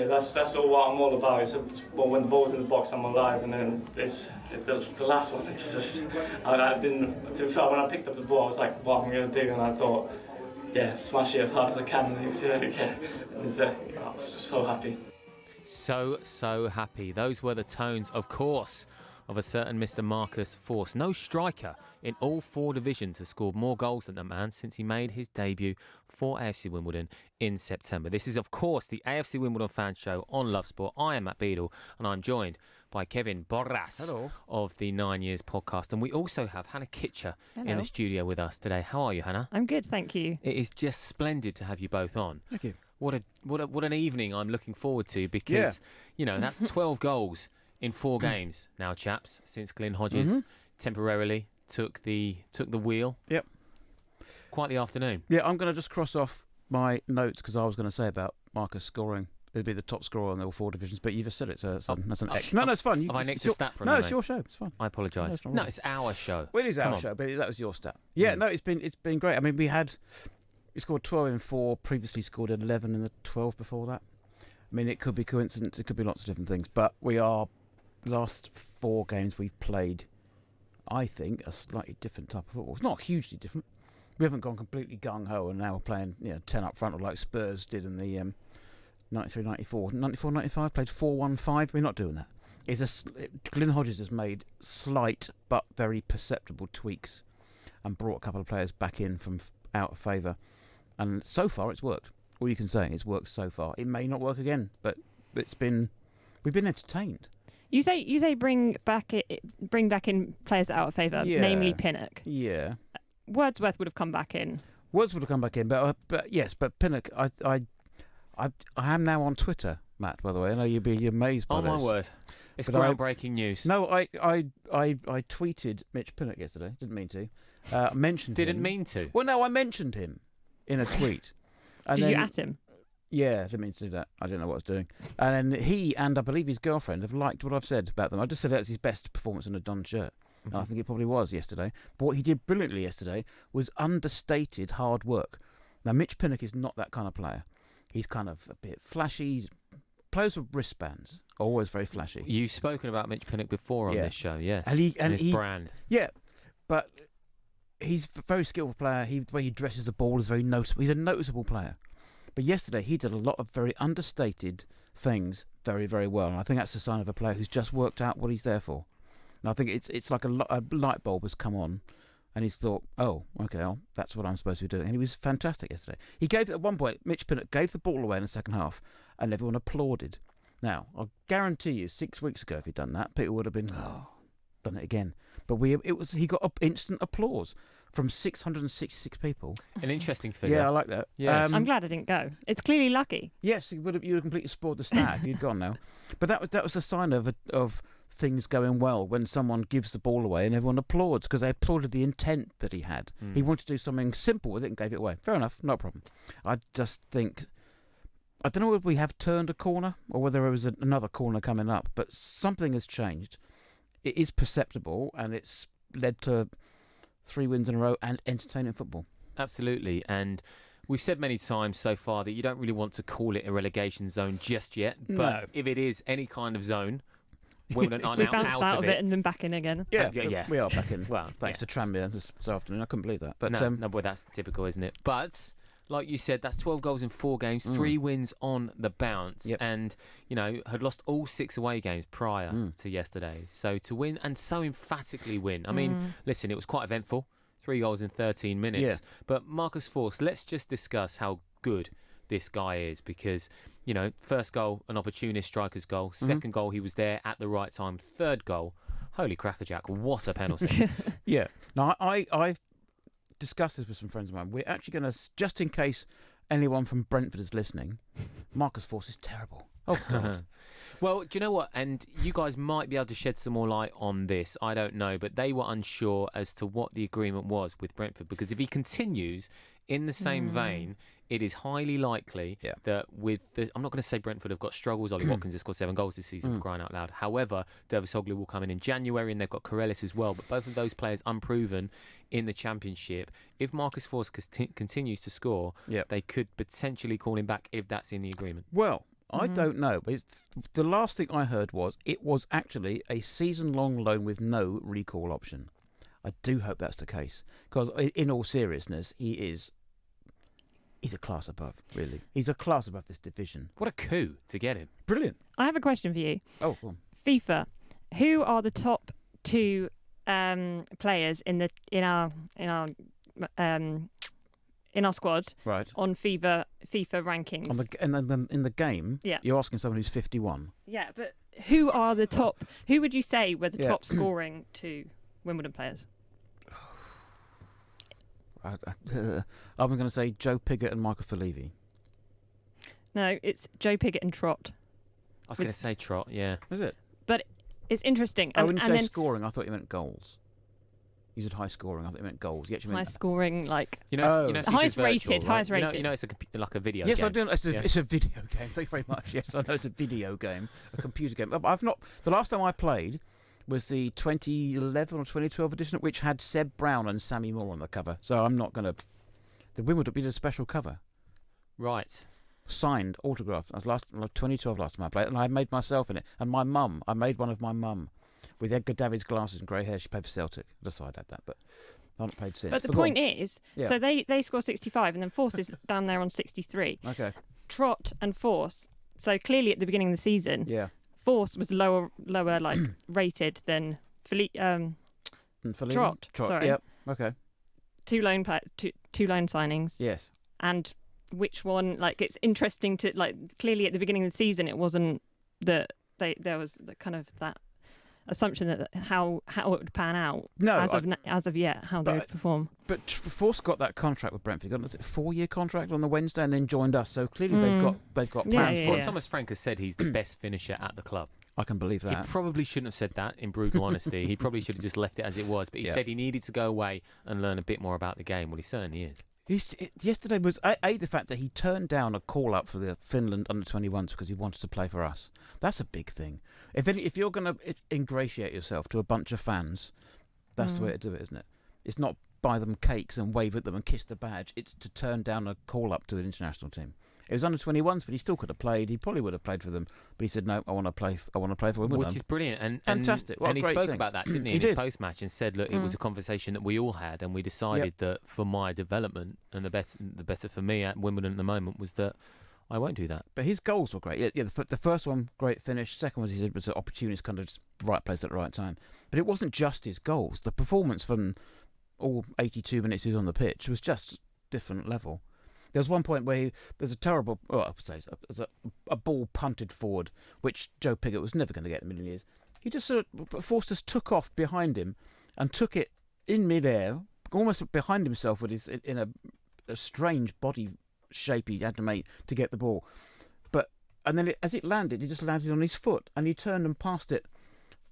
that's all what I'm all about. When the ball's in the box, I'm alive, and then it's the last one. It's just I didn't. To be fair, when I picked up the ball, I was like, "What am I going to do?" And I thought, "Yeah, smash it as hard as I can." And he was doing it again. And I was so happy. So happy. Those were the tones, of course, of a certain Mr. Marcus Forss. No striker in all 4 divisions has scored more goals than that man since he made his debut for AFC Wimbledon in September. This is, of course, the AFC Wimbledon fan show on Love Sport. I am Matt Beadle, and I'm joined by Kevin Borras of the 9 Years podcast. And we also have Hannah Kitcher in the studio with us today. How are you, Hannah? I'm good, thank you. It is just splendid to have you both on. Thank you. What an evening I'm looking forward to, because that's 12 goals in 4 games now, chaps, since Glyn Hodges temporarily took the wheel. Yep. Quite the afternoon. Yeah, I'm going to just cross off my notes because I was going to say about Marcus scoring. It'd be the top scorer in all 4 divisions, but you just said it, so that's an X. No, it's fine. Have I nicked a stat from you? No, it's your show. It's fine. I apologise. No, it's our show. Well, it is our show, but that was your stat. Yeah, no, it's been great. I mean, he scored 12 in 4, previously scored 11 in the 12 before that. I mean, it could be coincidence, it could be lots of different things, but last 4 games we've played, I think, a slightly different type of football. It's not hugely different. We haven't gone completely gung-ho and now we're playing 10 up front, or like Spurs did in the 93-94. 94-95, played 4-1-5. We're not doing that. Glyn Hodges has made slight but very perceptible tweaks and brought a couple of players back in from out of favour. And so far it's worked. All you can say, it's worked so far. It may not work again, but we've been entertained. You say bring back in players that are out of favour, namely Pinnock. Yeah. Wordsworth would have come back in. But Pinnock, I am now on Twitter, Matt. By the way, I know you'd be amazed by this. Oh my word! It's groundbreaking news. No, I tweeted Mitch Pinnock yesterday. Didn't mean to. Mentioned. Didn't mean to. Well, no, I mentioned him in a tweet. Did you at him? Yeah, I didn't mean to do that. I didn't know what I was doing. And then he and I believe his girlfriend have liked what I've said about them. I just said that's his best performance in a Don shirt. And I think it probably was yesterday. But what he did brilliantly yesterday was understated hard work. Now, Mitch Pinnock is not that kind of player. He's kind of a bit flashy. Players with wristbands are always very flashy. You've spoken about Mitch Pinnock before on this show, yes. And his brand. Yeah, but he's a very skillful player. The way he dresses the ball is very noticeable. He's a noticeable player. But yesterday he did a lot of very understated things very, very well. And I think that's a sign of a player who's just worked out what he's there for. And I think it's like a light bulb has come on. And he's thought, oh, okay, well, that's what I'm supposed to be doing. And he was fantastic yesterday. He gave, at one point, Mitch Pinnock gave the ball away in the second half, and everyone applauded. Now, I'll guarantee you, 6 weeks ago, if he'd done that, people would have been, done it again. But he got instant applause from 666 people. An interesting figure. Yeah, I like that. Yes. I'm glad I didn't go. It's clearly lucky. Yes, you would have completely spoiled the stat if you'd gone now. But that was a sign of things going well when someone gives the ball away and everyone applauds, because they applauded the intent that he had. He wanted to do something simple with it and gave it away. Fair enough, no problem. I just think, I don't know whether we have turned a corner or whether there was another corner coming up, but something has changed. It is perceptible and it's led to 3 wins in a row and entertaining football. Absolutely. And we've said many times so far that you don't really want to call it a relegation zone just yet, but if it is any kind of zone, Wimbledon are we now bounced out of it and then back in again. Yeah, we are back in. Well, thanks to Tranmere this afternoon. I couldn't believe that. But no, boy, that's typical, isn't it? But like you said, that's 12 goals in 4 games, 3 wins on the bounce, and had lost all 6 away games prior to yesterday. So to win, and so emphatically win. I mean, listen, it was quite eventful. 3 goals in 13 minutes. Yeah. But Marcus Forss, let's just discuss how good this guy is, because first goal, an opportunist striker's goal. Second goal, he was there at the right time. Third goal, holy crackerjack, what a penalty. Yeah. Now, I've discussed this with some friends of mine. We're actually going to, just in case anyone from Brentford is listening, Marcus Forss is terrible. Oh, God. Well, do you know what? And you guys might be able to shed some more light on this. I don't know. But they were unsure as to what the agreement was with Brentford, because if he continues in the same vein, it is highly likely that with the... I'm not going to say Brentford have got struggles. Ollie Watkins has scored 7 goals this season, for crying out loud. However, Dervisoglu will come in January, and they've got Corellis as well. But both of those players unproven in the Championship. If Marcus Forss continues to score, they could potentially call him back if that's in the agreement. Well, I don't know. But the last thing I heard was it was actually a season-long loan with no recall option. I do hope that's the case, because in all seriousness, he's a class above, really. He's a class above this division. What a coup to get him. Brilliant. I have a question for you. Oh, go on. FIFA, who are the top two players in our squad Right. on FIFA rankings? In the game, Yeah. you're asking someone who's 51. Yeah, but who are the top? Who would you say were the top scoring two Wimbledon players? I'm going to say Joe Pigott and Michael Falevi. No, it's Joe Pigott and Trott. I was going to say Trott, yeah. Is it? But it's interesting. When you say scoring, I thought you meant goals. You said high scoring. I thought you meant goals. You actually meant high scoring, like highest rated, right? highest rated. You know, it's like a video. Yes, game. I do. It's a video game. Thank you very much. Yes, I know it's a video game, a computer game. I've not. The last time I played was the 2011 or 2012 edition, which had Seb Brown and Sammy Moore on the cover. So I'm not going to. The Wimbledon did a special cover, Right. signed, autographed. That was 2012 last time I played, and I made myself in it. And my mum, I made one of my mum with Edgar Davids glasses and grey hair. She played for Celtic. That's why I had that, but I haven't played since. But the point is, Yeah. so they score 65, and then Force is down there on 63. Okay. Trott and Force. So clearly at the beginning of the season, Yeah. Force was lower like rated than And Fellini? Trott. Sorry. Yep. Okay. two loan signings. Yes. And which one? Like, it's interesting to clearly at the beginning of the season it wasn't that there was the kind of that assumption that how it would pan out. No, as of yet, how they would perform. But Force got that contract with Brentford. Got a 4-year contract on the Wednesday, and then joined us. So clearly they've got plans for it. Thomas Frank has said he's the best finisher at the club. I can believe that. He probably shouldn't have said that, in brutal honesty. He probably should have just left it as it was. But he said he needed to go away and learn a bit more about the game. Well, he certainly is. Yesterday was the fact that he turned down a call up for the Finland under-21s because he wanted to play for us. That's a big thing. If you're going to ingratiate yourself to a bunch of fans, that's the way to do it, isn't it? It's not buy them cakes and wave at them and kiss the badge. It's to turn down a call up to an international team. It was under-21s, but he still could have played. He probably would have played for them, but he said, "No, I want to play for Wimbledon." Which is brilliant, and fantastic. What and a he great spoke thing. about that, didn't he? In his post-match, and said, "Look, it was a conversation that we all had, and we decided that for my development and the better for me at Wimbledon at the moment was that I won't do that." But his goals were great. Yeah, the first one, great finish. Second one, he said, was an opportunist, kind of just right place at the right time. But it wasn't just his goals. The performance from all 82 minutes he was on the pitch was just different level. There was one point where there's a terrible, there's a ball punted forward, which Joe Pigott was never going to get in a million years. He just sort of, Forster took off behind him and took it in midair, almost behind himself with in a strange body shape he had to make to get the ball. And then as it landed, he just landed on his foot, and he turned and passed it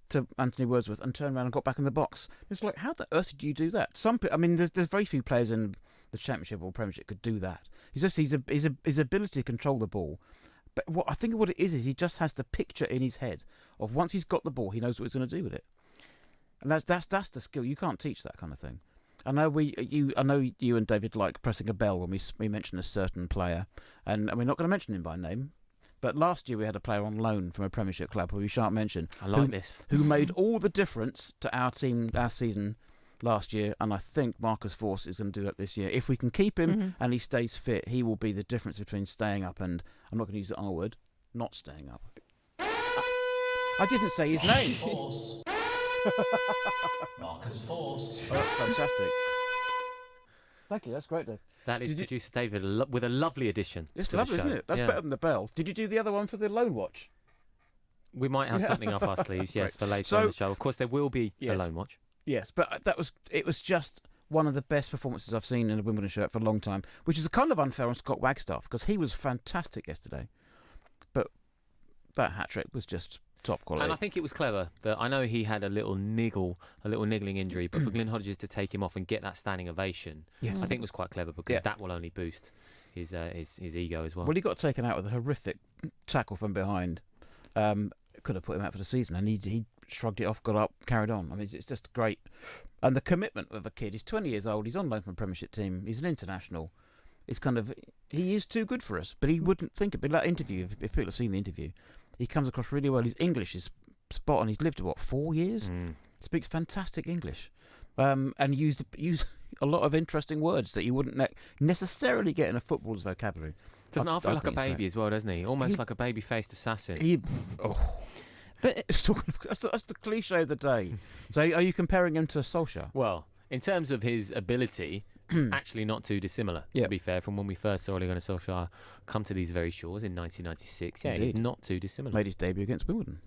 to Anthony Wordsworth and turned around and got back in the box. It's like, how the earth do you do that? There's very few players in the Championship or Premiership could do that. His ability to control the ball. But I think what it is he just has the picture in his head of once he's got the ball, he knows what he's going to do with it. And that's the skill. You can't teach that kind of thing. I know you and David like pressing a bell when we mention a certain player, and we're not going to mention him by name. But last year we had a player on loan from a Premiership club who we shan't mention. I like this. Who made all the difference to our team, our season last year, and I think Marcus Force is going to do that this year. If we can keep him and he stays fit, he will be the difference between staying up and, I'm not going to use the R word, not staying up. I didn't say his name. Force. Marcus Force. Oh, that's fantastic. Thank you, that's great, Dave. That is producer David with a lovely addition. It's to lovely, the show. isn't it? That's better than the bell. Did you do the other one for the Loan Watch? We might have something up our sleeves, yes, for later on the show. Of course, there will be a Loan Watch. Yes, but it was just one of the best performances I've seen in a Wimbledon shirt for a long time, which is kind of unfair on Scott Wagstaff because he was fantastic yesterday. But that hat-trick was just top quality. And I think it was clever that I know he had a little niggling injury, but for Glyn Hodges to take him off and get that standing ovation, I think was quite clever because that will only boost his ego as well. Well, he got taken out with a horrific tackle from behind. Could have put him out for the season, and he shrugged it off, got up, carried on. I mean, it's just great. And the commitment of a kid. He's 20 years old. He's on loan from a Premiership team. He's an international. It's kind of, he is too good for us, but he wouldn't think it. But that interview, if people have seen the interview, he comes across really well. His English is spot on. He's lived, 4 years? Speaks fantastic English. And used a lot of interesting words that you wouldn't necessarily get in a footballer's vocabulary. Doesn't half feel like a baby as well, doesn't he? Almost like a baby-faced assassin. But that's the cliche of the day. So are you comparing him to Solskjaer? Well, in terms of his ability, it's actually not too dissimilar, to be fair, from when we first saw Ole Gunnar Solskjaer come to these very shores in 1996. Yeah, he's not too dissimilar. Made his debut against Wimbledon.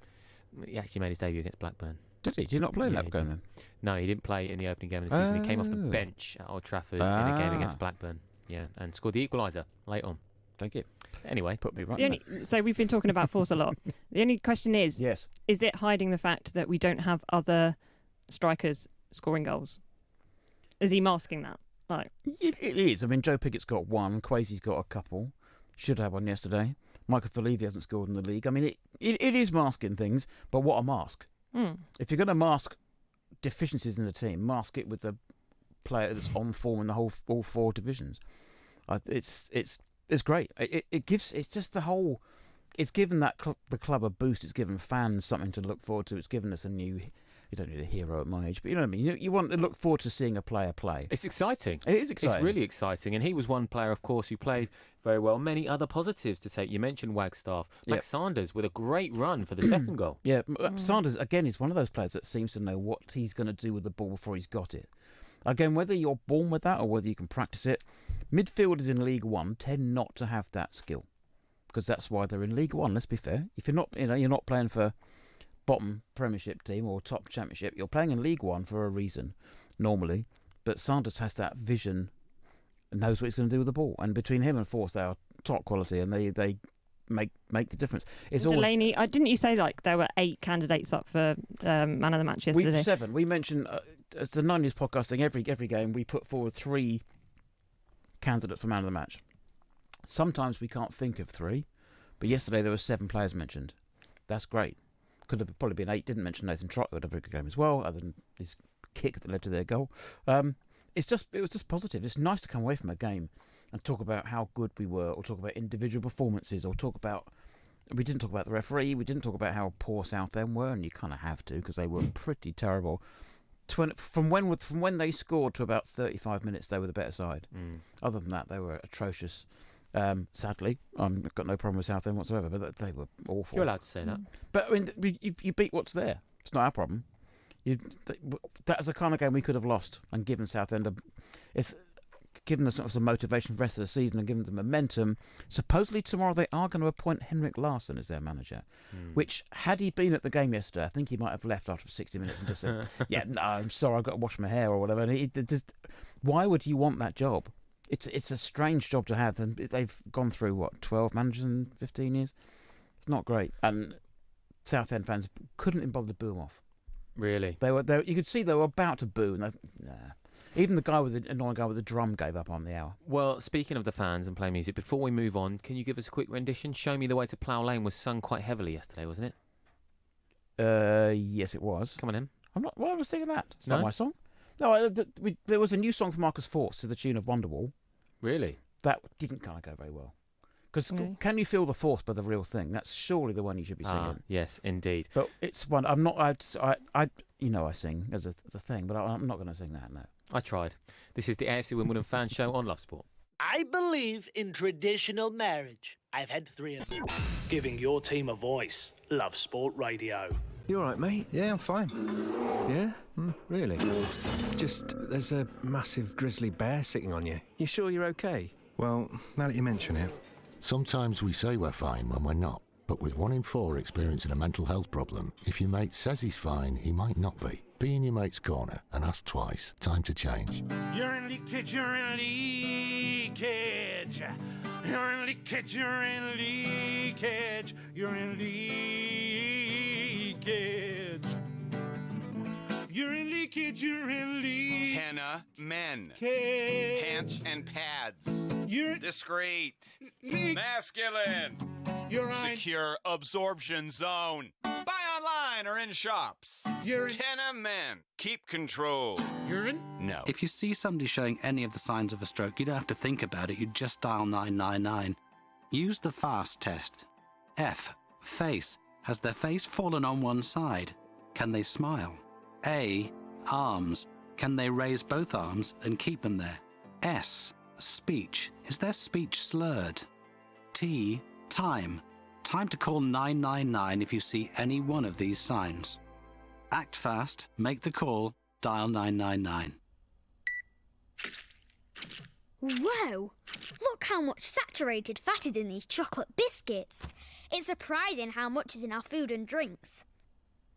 He actually made his debut against Blackburn. Did he? Did he not play in that game then? No, he didn't play in the opening game of the season. He came off the bench at Old Trafford in a game against Blackburn. Yeah, and scored the equaliser late on. Thank you. Anyway. Put me right. So we've been talking about force a lot. The only question is, yes, is it hiding the fact that we don't have other strikers scoring goals? Is he masking that? Like, it is. I mean, Joe Piggott's got one. Kwesi's got a couple. Should have one yesterday. Michael Falevi hasn't scored in the league. I mean, it is masking things, but what a mask. If you're going to mask deficiencies in the team, mask it with the player that's on form in the all 4 divisions. It's great. It's given the club a boost. It's given fans something to look forward to. It's given us a new. You don't need a hero at my age, but you know what I mean. You want to look forward to seeing a player play. It's exciting. It is exciting. It's really exciting, and he was one player, of course, who played very well. Many other positives to take. You mentioned Wagstaff, Max Sanders with a great run for the second goal. Yeah, Sanders again is one of those players that seems to know what he's going to do with the ball before he's got it. Again, whether you're born with that or whether you can practice it, midfielders in League One tend not to have that skill because that's why they're in League One. Let's be fair. If you're not playing for bottom Premiership team or top Championship, you're playing in League One for a reason, normally. But Sanders has that vision and knows what he's going to do with the ball. And between him and Force, they are top quality, and they make the difference. It's Delaney, didn't you say like there were 8 candidates up for man of the match yesterday? Week 7. We mentioned as the 9 News podcast thing. Every game we put forward 3 candidates for man of the match. Sometimes we can't think of 3, but yesterday there were 7 players mentioned. That's great. Could have probably been 8. Didn't mention Nathan Trott, who had a very good game as well, other than his kick that led to their goal. It was just positive. It's nice to come away from a game and talk about how good we were, or talk about individual performances, or talk about. We didn't talk about the referee. We didn't talk about how poor Southend were, and you kind of have to because they were pretty terrible. From when they scored to about 35 minutes, they were the better side. Other than that, they were atrocious. Sadly, I've got no problem with Southend whatsoever, but they were awful. You're allowed to say that. But I mean, you beat what's there. It's not our problem. That's the kind of game we could have lost and given Southend it's given us sort of some motivation for the rest of the season and given them momentum. Supposedly tomorrow they are going to appoint Henrik Larsson as their manager, which, had he been at the game yesterday, I think he might have left after 60 minutes and just said, yeah, no, I'm sorry, I've got to wash my hair or whatever. And why would you want that job? It's a strange job to have. And they've gone through, 12 managers in 15 years? It's not great. And Southend fans couldn't even bother to boo him off. Really? You could see they were about to boo. And even the annoying guy with the drum gave up on the hour. Well, speaking of the fans and play music, before we move on, can you give us a quick rendition? Show Me the Way to Plough Lane was sung quite heavily yesterday, wasn't it? Yes, it was. Come on in. I was singing that. It's not my song. No, there was a new song for Marcus Force to the tune of Wonderwall. Really? That didn't kind of go very well. Because Can You Feel the Force by The Real Thing? That's surely the one you should be singing. Yes, indeed. But it's one. I'm not. I sing as a thing, but I'm not going to sing that. No. I tried. This is the AFC Wimbledon fan show on Love Sport. I believe in traditional marriage. I've had 3 of them. Giving your team a voice. Love Sport Radio. You all right, mate? Yeah, I'm fine. Yeah? Really? It's just, there's a massive grizzly bear sitting on you. You sure you're okay? Well, now that you mention it, sometimes we say we're fine when we're not. But with 1 in 4 experiencing a mental health problem, if your mate says he's fine, he might not be. Be in your mate's corner and ask twice. Time to change. You're in leakage, you're in leakage. You're in leakage, you're in leakage. You're in leakage. You're in leakage. kid, you're in leakage. Tenna men. Pants and pads. You're Discreet. Masculine. You're right. Secure absorption zone. Buy online or in shops. You're in. Tenna men. Keep control. You're in. No. If you see somebody showing any of the signs of a stroke, you don't have to think about it. You just dial 999. Use the FAST test. F. Face. Has their face fallen on one side? Can they smile? A. Arms. Can they raise both arms and keep them there? S. Speech. Is their speech slurred? T. Time. Time to call 999 if you see any one of these signs. Act fast, make the call, dial 999. Whoa! Look how much saturated fat is in these chocolate biscuits. It's surprising how much is in our food and drinks.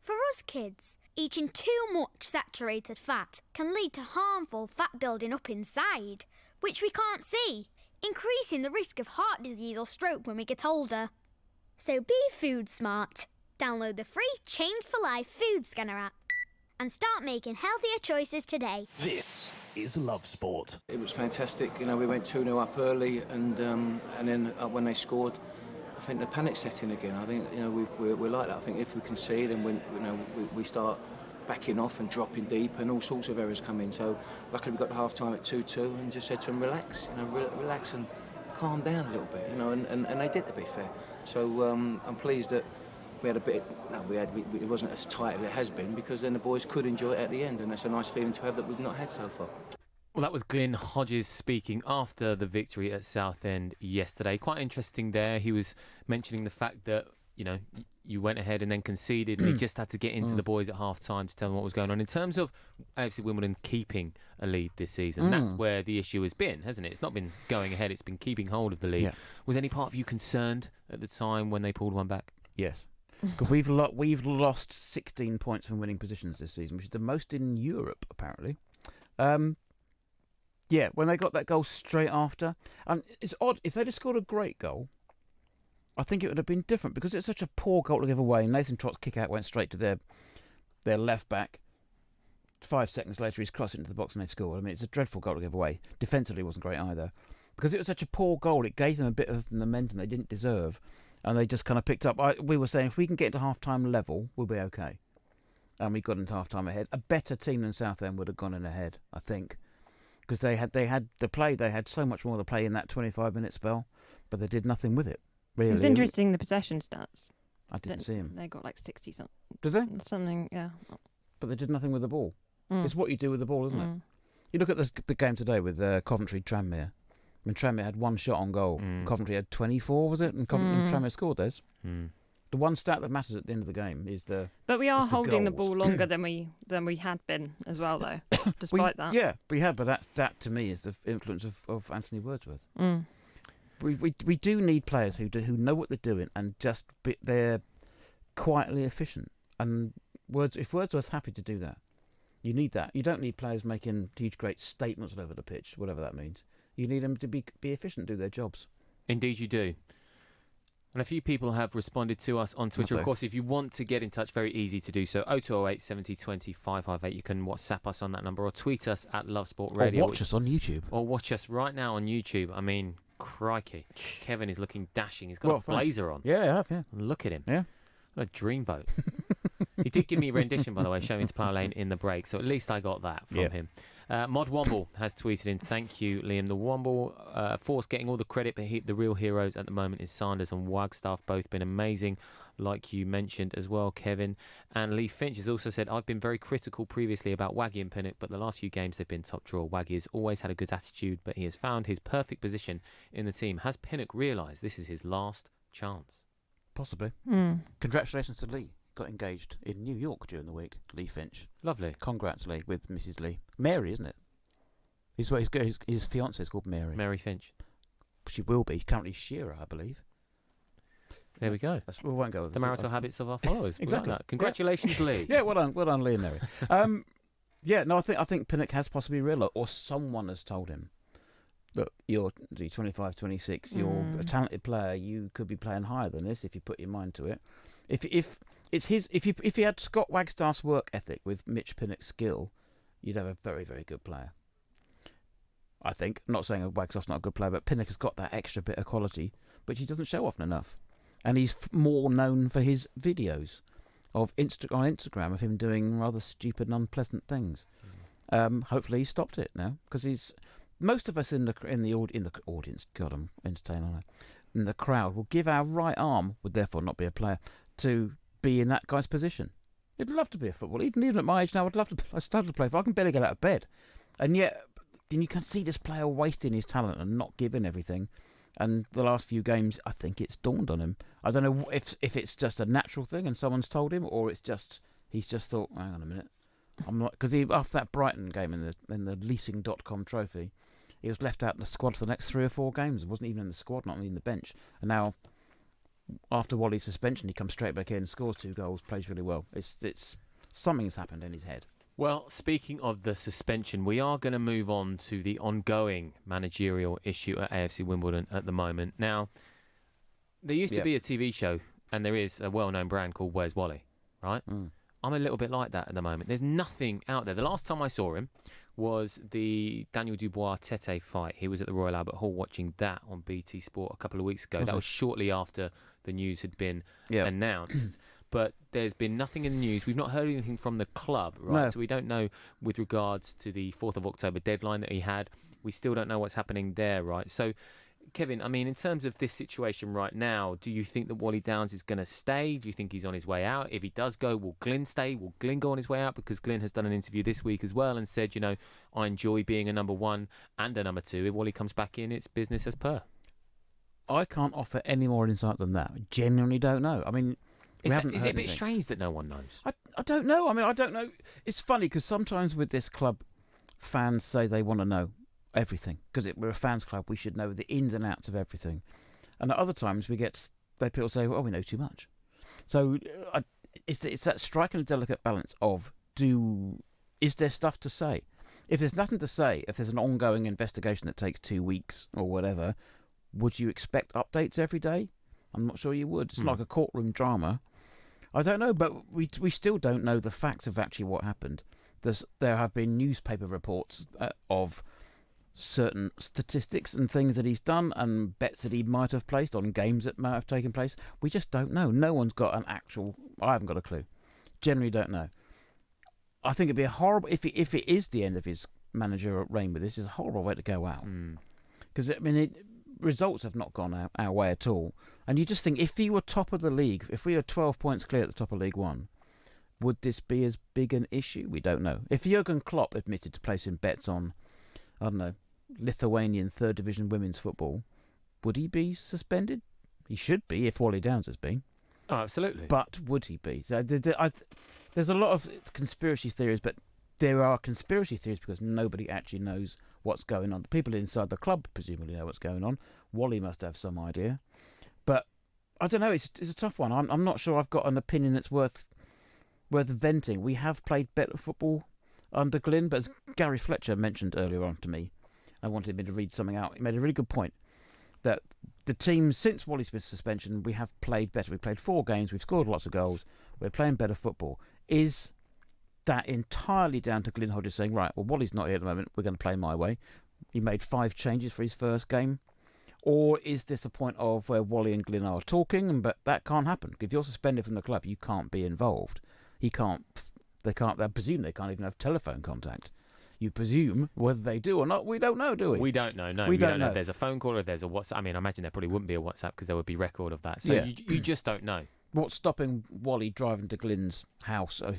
For us kids, eating too much saturated fat can lead to harmful fat building up inside, which we can't see, increasing the risk of heart disease or stroke when we get older. So be food smart. Download the free Change for Life food scanner app and start making healthier choices today. This is Love Sport. It was fantastic. You know, we went 2-0 up early, and then when they scored, I think the panic set in again. I think we're like that. I think if we concede and we start backing off and dropping deep, and all sorts of errors come in. So luckily we got to half time at 2-2 and just said to them, relax, relax and calm down a little bit, and they did, to be fair. So I'm pleased that we had a bit. It wasn't as tight as it has been, because then the boys could enjoy it at the end, and that's a nice feeling to have that we've not had so far. Well, that was Glyn Hodges speaking after the victory at Southend yesterday. Quite interesting there. He was mentioning the fact that, you went ahead and then conceded, and he just had to get into the boys at half-time to tell them what was going on. In terms of AFC Wimbledon keeping a lead this season, that's where the issue has been, hasn't it? It's not been going ahead, it's been keeping hold of the lead. Yeah. Was any part of you concerned at the time when they pulled one back? Yes. Because we've lost 16 points from winning positions this season, which is the most in Europe, apparently. Yeah, when they got that goal straight after. It's odd. If they'd have scored a great goal, I think it would have been different, because it's such a poor goal to give away. Nathan Trott's kick out went straight to their left back. 5 seconds later, he's crossed it into the box and they scored. I mean, it's a dreadful goal to give away. Defensively, it wasn't great either. Because it was such a poor goal, it gave them a bit of momentum they didn't deserve. And they just kind of picked up. We were saying, if we can get into half-time level, we'll be okay. And we got into half-time ahead. A better team than Southend would have gone in ahead, I think. Because they had the play. They had so much more to play in that 25-minute spell, but they did nothing with it. Really, it was interesting, the possession stats. I didn't see them. They got like 60 something. Did they? Something, yeah. But they did nothing with the ball. It's what you do with the ball, isn't it? You look at the game today with Coventry Tranmere. I mean, Tranmere had one shot on goal. Coventry had 24, was it? And Tranmere scored those. The one stat that matters at the end of the game is the. But we are holding the ball longer than we had been as well, though. Despite that. Yeah, we had, but that to me is the influence of Anthony Wordsworth. We do need players who know what they're doing and just they're quietly efficient. And if Wordsworth's happy to do that, you need that. You don't need players making huge, great statements all over the pitch, whatever that means. You need them to be efficient, do their jobs. Indeed, you do. And a few people have responded to us on Twitter. Of course, if you want to get in touch, very easy to do so. 0208 70 20 558. You can WhatsApp us on that number or tweet us at Love Sport Radio. Or watch us on YouTube. Or watch us right now on YouTube. I mean, crikey. Kevin is looking dashing. He's got a blazer on. Yeah, I have, yeah. Look at him. Yeah. What a dreamboat. He did give me a rendition, by the way, showing to Plough Lane in the break. So at least I got that from him. Mod Womble has tweeted in, thank you, Liam. The Womble force getting all the credit, but the real heroes at the moment is Sanders and Wagstaff. Both been amazing, like you mentioned as well, Kevin. And Lee Finch has also said, I've been very critical previously about Waggy and Pinnock, but the last few games they've been top drawer. Waggy has always had a good attitude, but he has found his perfect position in the team. Has Pinnock realised this is his last chance? Possibly. Congratulations to Lee. Got engaged in New York during the week. Lee Finch. Lovely. Congrats, Lee, with Mrs. Lee. Mary, isn't it? His fiancée is called Mary. Mary Finch. She will be. Currently Shearer, I believe. There we go. We won't go with the marital habits of our followers. Exactly. Like Congratulations, Lee. Yeah, well done, Lee and Mary. Yeah, no, I think Pinnock has possibly realised, or someone has told him, look, you're 25, 26, you're a talented player, you could be playing higher than this if you put your mind to it. If he had Scott Wagstaff's work ethic with Mitch Pinnock's skill, you'd have a very, very good player. I think. I'm not saying Wagsoff's not a good player, but Pinnock has got that extra bit of quality, which he doesn't show often enough. And he's more known for his videos on Instagram of him doing rather stupid and unpleasant things. Hopefully he stopped it now, because most of us in the audience. God, I'm entertaining, aren't I? In the crowd will give our right arm, would therefore not be a player, to be in that guy's position. I'd love to be a footballer. Even at my age now, I started to play. I can barely get out of bed, and yet you can see this player wasting his talent and not giving everything. And the last few games, I think it's dawned on him. I don't know if it's just a natural thing and someone's told him, or he's just thought, hang on a minute, I'm not, because after that Brighton game in the leasing.com trophy, he was left out in the squad for the next 3 or 4 games. He wasn't even in the squad, not even in the bench. And now, after Wally's suspension, he comes straight back in, scores 2 goals, plays really well. It's something's happened in his head. Well, speaking of the suspension, we are going to move on to the ongoing managerial issue at AFC Wimbledon at the moment. Now, there used to be a TV show, and there is a well-known brand called Where's Wally, right? I'm a little bit like that at the moment. There's nothing out there. The last time I saw him was the Daniel Dubois-Tete fight. He was at the Royal Albert Hall watching that on BT Sport a couple of weeks ago. That was shortly after the news had been announced. But there's been nothing in the news. We've not heard anything from the club, right? No. So we don't know with regards to the 4th of October deadline that he had. We still don't know what's happening there, right? So, Kevin, I mean, in terms of this situation right now, do you think that Wally Downs is going to stay? Do you think he's on his way out? If he does go, will Glyn stay? Will Glyn go on his way out? Because Glyn has done an interview this week as well and said, I enjoy being a number 1 and a number 2. If Wally comes back in, it's business as per. I can't offer any more insight than that. I genuinely don't know. I mean... Is it a bit strange that no one knows? I don't know. I mean, I don't know. It's funny because sometimes with this club, fans say they want to know everything. Because we're a fans club, we should know the ins and outs of everything. And at other times, people say, well, we know too much. So it's that striking a delicate balance of, is there stuff to say? If there's nothing to say, if there's an ongoing investigation that takes 2 weeks or whatever, would you expect updates every day? I'm not sure you would. It's like a courtroom drama. I don't know, but we still don't know the facts of actually what happened. There have been newspaper reports of certain statistics and things that he's done and bets that he might have placed on games that might have taken place. We just don't know. No one's got an actual... I haven't got a clue. Generally don't know. I think it'd be a horrible... If it is the end of his manager reign with this, it's a horrible way to go out. Because, I mean... results have not gone our way at all. And you just think, if he were top of the league, if we were 12 points clear at the top of League One, would this be as big an issue? We don't know. If Jurgen Klopp admitted to placing bets on, I don't know, Lithuanian 3rd Division women's football, would he be suspended? He should be, if Wally Downs has been. Oh, absolutely. But would he be? So there's a lot of conspiracy theories, but there are conspiracy theories because nobody actually knows what's going on. The people inside the club presumably know what's going on. Wally must have some idea. But I don't know, it's a tough one. I'm not sure I've got an opinion that's worth venting. We have played better football under Glyn, but as Gary Fletcher mentioned earlier on to me, I wanted me to read something out. He made a really good point that the team, since Wally Smith's suspension, we have played better. We've played 4 games, we've scored lots of goals, we're playing better football. Is that entirely down to Glyn Hodges saying, right, well, Wally's not here at the moment, we're going to play my way? He made 5 changes for his first game. Or is this a point of where Wally and Glyn are talking, but that can't happen? If you're suspended from the club, you can't be involved. They presume they can't even have telephone contact. You presume whether they do or not, we don't know, do we? We don't know, no. We don't know if there's a phone call or if there's a WhatsApp. I mean, I imagine there probably wouldn't be a WhatsApp because there would be record of that. So you just don't know. What's stopping Wally driving to Glyn's house? I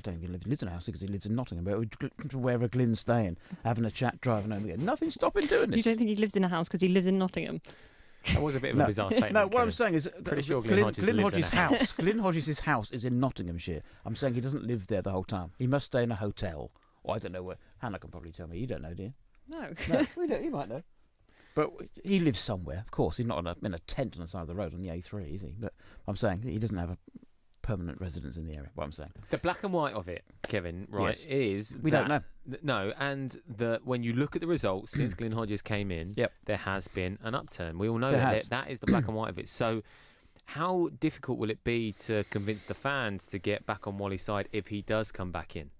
don't even know if he lives in a house because he lives in Nottingham, but to wherever Glyn's staying, having a chat, driving home again. Nothing's stopping doing this. You don't think he lives in a house because he lives in Nottingham? That was a bit of a bizarre statement. No, what I'm saying is, pretty sure Glyn Hodges' house. Glyn Hodges' house is in Nottinghamshire. I'm saying he doesn't live there the whole time. He must stay in a hotel, or I don't know where. Hannah can probably tell me. You don't know, do you? No. You might know. But he lives somewhere, of course. He's not in a tent on the side of the road on the A3, is he? But I'm saying he doesn't have a permanent residence in the area. What I'm saying. The black and white of it, Kevin, right, is we don't know. No, and when you look at the results since Glyn Hodges came in, there has been an upturn. We all know that is the black and white of it. So how difficult will it be to convince the fans to get back on Wally's side if he does come back in?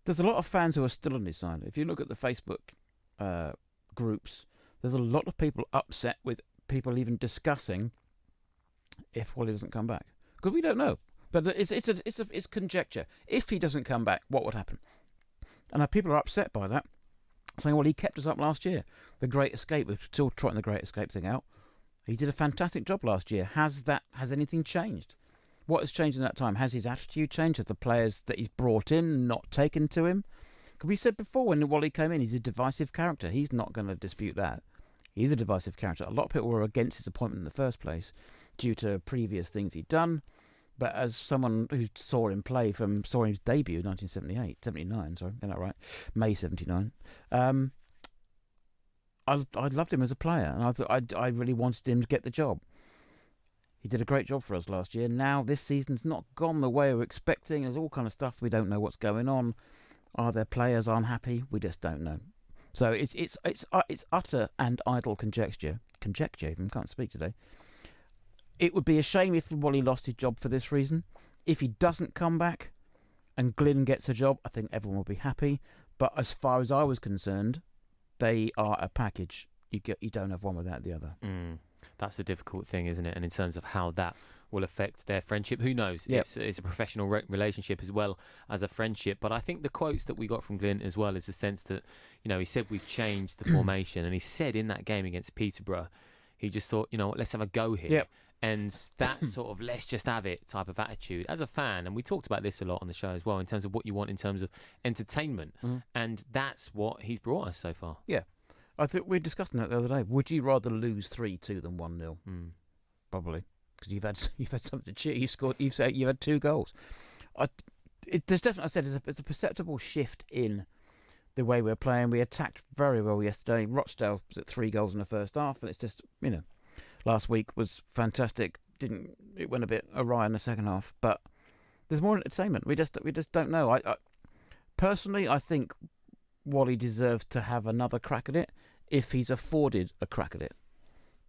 There's a lot of fans who are still on his side. If you look at the Facebook groups, there's a lot of people upset with people even discussing if Wally doesn't come back, because we don't know. But it's conjecture. If he doesn't come back, what would happen? And people are upset by that, saying, well, he kept us up last year. The Great Escape, we're still trotting the Great Escape thing out. He did a fantastic job last year. Has anything changed? What has changed in that time? Has his attitude changed? Have the players that he's brought in not taken to him? Because we said before when Wally came in, he's a divisive character. He's not going to dispute that. He's a divisive character. A lot of people were against his appointment in the first place due to previous things he'd done. But as someone who saw him play saw his debut in 79, sorry, get that right, May 79, I loved him as a player, and I really wanted him to get the job. He did a great job for us last year. Now this season's not gone the way we're expecting. There's all kind of stuff. We don't know what's going on. Are there players unhappy? We just don't know. So it's utter and idle conjecture. Conjecture, even can't speak today. It would be a shame if Wally lost his job for this reason. If he doesn't come back and Glyn gets a job, I think everyone will be happy. But as far as I was concerned, they are a package. You don't have one without the other. That's the difficult thing, isn't it? And in terms of how that will affect their friendship, who knows? Yep. It's a professional relationship as well as a friendship. But I think the quotes that we got from Glyn as well is the sense that, he said we've changed the formation. And he said in that game against Peterborough, he just thought, let's have a go here. Yep. And that sort of let's just have it type of attitude as a fan. And we talked about this a lot on the show as well in terms of what you want in terms of entertainment. And that's what he's brought us so far. Yeah. I think we were discussing that the other day. Would you rather lose 3-2 than 1-0? Probably, because you've had something to cheer. You've had 2 goals. There's definitely, I said, it's a perceptible shift in the way we're playing. We attacked very well yesterday. Rochdale was at 3 goals in the first half, and it's just last week was fantastic. It went a bit awry in the second half, but there's more entertainment. We just don't know. I personally, I think Wally deserves to have another crack at it if he's afforded a crack at it.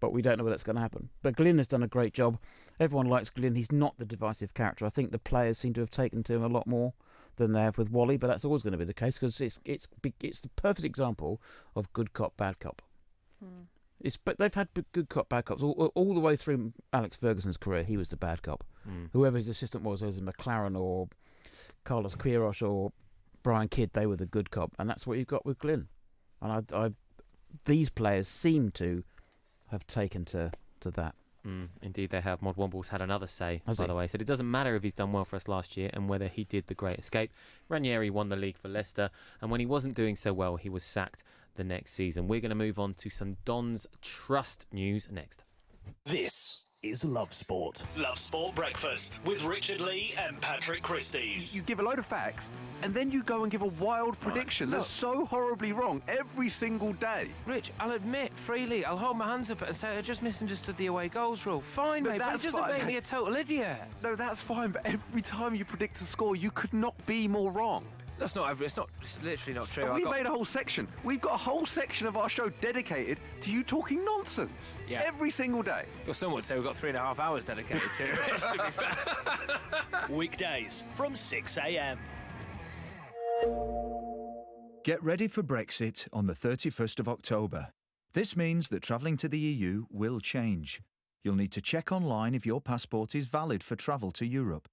But we don't know whether that's going to happen. But Glyn has done a great job. Everyone likes Glyn. He's not the divisive character. I think the players seem to have taken to him a lot more than they have with Wally, but that's always going to be the case because it's the perfect example of good cop, bad cop. But they've had good cop, bad cops all the way through Alex Ferguson's career. He was the bad cop. Whoever his assistant was, whether it was McLaren or Carlos Queiroz or Brian Kidd, they were the good cop, and that's what you've got with Glyn. And these players seem to have taken to that. Indeed they have. Mod Womble's had another say, by the way. Said it doesn't matter if he's done well for us last year and whether he did the Great Escape. Ranieri won the league for Leicester, and when he wasn't doing so well, he was sacked the next season. We're going to move on to some Don's Trust news next. This is Love Sport. Love Sport Breakfast with Richard Lee and Patrick Christys. You give a load of facts and then you go and give a wild prediction that's so horribly wrong every single day. Rich, I'll admit freely, I'll hold my hands up and say I just misunderstood the away goals rule. Fine, mate, but it doesn't make me a total idiot. No, that's fine, but every time you predict a score, you could not be more wrong. It's literally not true. We made a whole section. We've got a whole section of our show dedicated to you talking nonsense. Yeah. Every single day. Well, some would say we've got 3.5 hours dedicated to it, to be fair. Weekdays from 6 a.m. Get ready for Brexit on the 31st of October. This means that travelling to the EU will change. You'll need to check online if your passport is valid for travel to Europe.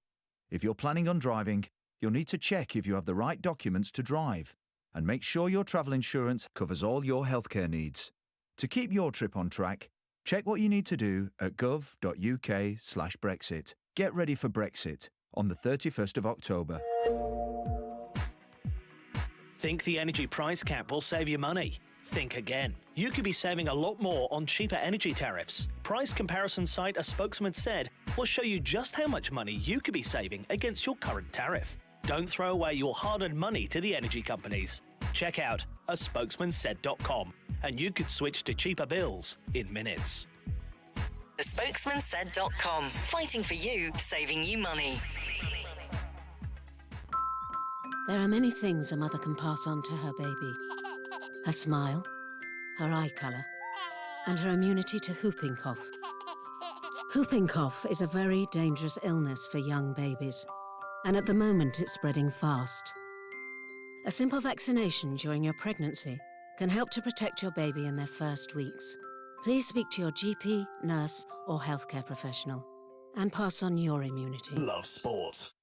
If you're planning on driving, you'll need to check if you have the right documents to drive and make sure your travel insurance covers all your healthcare needs. To keep your trip on track, check what you need to do at gov.uk/Brexit. Get ready for Brexit on the 31st of October. Think the energy price cap will save you money? Think again. You could be saving a lot more on cheaper energy tariffs. Price comparison site A Spokesman Said will show you just how much money you could be saving against your current tariff. Don't throw away your hard-earned money to the energy companies. Check out aspokesmansaid.com and you could switch to cheaper bills in minutes. aspokesmansaid.com. Fighting for you, saving you money. There are many things a mother can pass on to her baby. Her smile, her eye colour, and her immunity to whooping cough. Whooping cough is a very dangerous illness for young babies, and at the moment it's spreading fast. A simple vaccination during your pregnancy can help to protect your baby in their first weeks. Please speak to your GP, nurse, or healthcare professional and pass on your immunity. Love Sport.